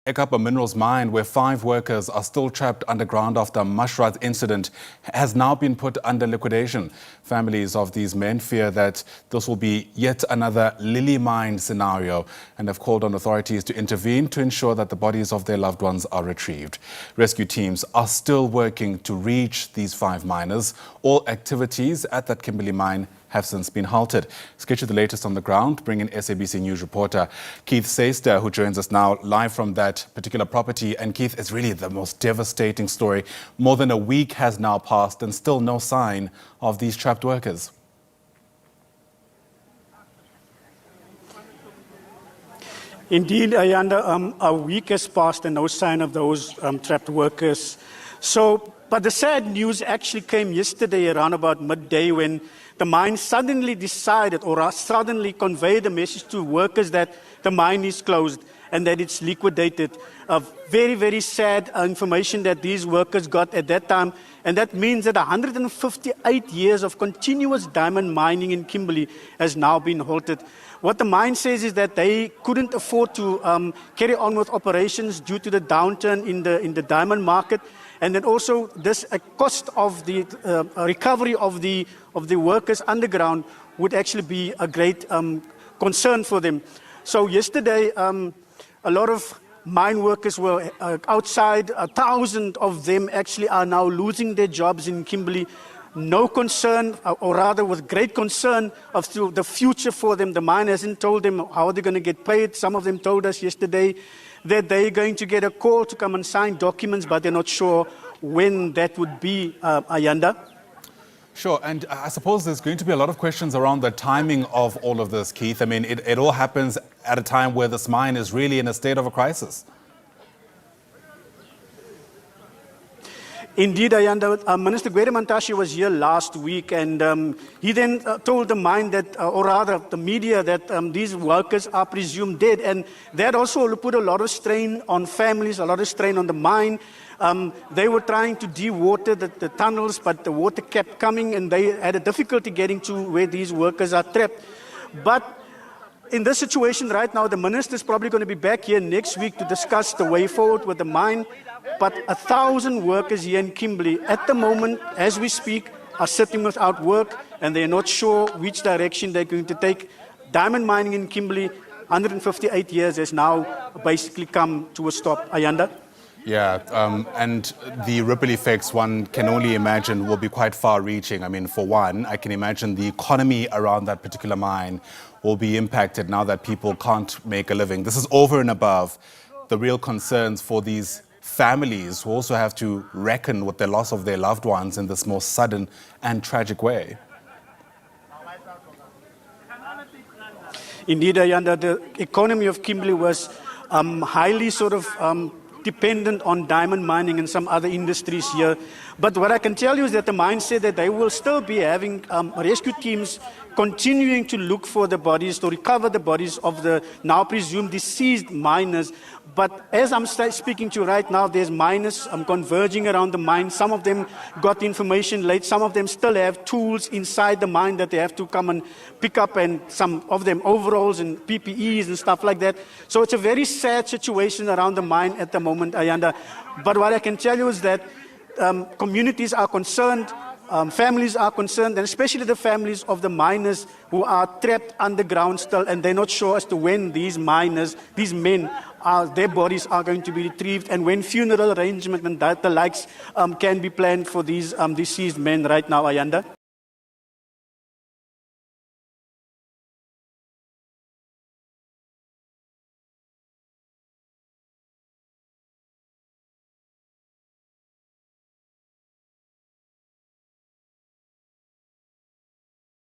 Ekapa Minerals Mine, where 5 workers are still trapped underground after a mushroom incident, has now been put under liquidation. Families of these men fear that this will be yet another Lily Mine scenario and have called on authorities to intervene to ensure that the bodies of their loved ones are retrieved. Rescue teams are still working to reach these 5 miners. All activities at that Kimberley mine have since been halted. Let's get you the latest on the ground. Bring in SABC News reporter Keith Sayster, who joins us now live from that particular property. And Keith, it's really the most devastating story. More than a week has now passed and still no sign of these trapped workers. Indeed, Ayanda, a week has passed and no sign of those trapped workers. But the sad news actually came yesterday around about midday when the mine suddenly decided or suddenly conveyed the message to workers that the mine is closed and that it's liquidated. Very, very sad information that these workers got at that time. And that means that 158 years of continuous diamond mining in Kimberley has now been halted. What the mine says is that they couldn't afford to carry on with operations due to the downturn in the diamond market. And then also this cost of the recovery of the workers underground would actually be a great concern for them. So yesterday, a lot of mine workers were outside. 1,000 of them actually are now losing their jobs in Kimberley. No concern, or rather with great concern of the future for them. The mine hasn't told them how they're going to get paid. Some of them told us yesterday that they're going to get a call to come and sign documents, but they're not sure when that would be, Ayanda. Sure, and I suppose there's going to be a lot of questions around the timing of all of this, Keith. I mean, it all happens at a time where this mine is really in a state of a crisis. Indeed, Ayanda, Minister Gwede Mantashe was here last week, and he then told the mine that, or rather the media, that these workers are presumed dead. And that also put a lot of strain on families, a lot of strain on the mine. They were trying to de-water the tunnels, but the water kept coming, and they had a difficulty getting to where these workers are trapped. But in this situation right now, the minister is probably going to be back here next week to discuss the way forward with the mine. But 1,000 workers here in Kimberley, at the moment, as we speak, are sitting without work, and they're not sure which direction they're going to take. Diamond mining in Kimberley, 158 years, has now basically come to a stop. Ayanda? Yeah, and the ripple effects, one can only imagine, will be quite far-reaching. I mean, for one, I can imagine the economy around that particular mine will be impacted now that people can't make a living. This is over and above the real concerns for these families who also have to reckon with the loss of their loved ones in this most sudden and tragic way. Indeed, Ayanda, the economy of Kimberley was highly dependent on diamond mining and some other industries here. But what I can tell you is that the mine said that they will still be having rescue teams continuing to look for the bodies, to recover the bodies of the now presumed deceased miners. But as I'm speaking to you right now, there's miners converging around the mine. Some of them got information late. Some of them still have tools inside the mine that they have to come and pick up, and some of them overalls and PPEs and stuff like that. So it's a very sad situation around the mine at the moment, Ayanda. But what I can tell you is that communities are concerned, families are concerned, and especially the families of the miners who are trapped underground still, and they're not sure as to when these miners, these men, their bodies are going to be retrieved, and when funeral arrangement and the likes can be planned for these deceased men right now, Ayanda.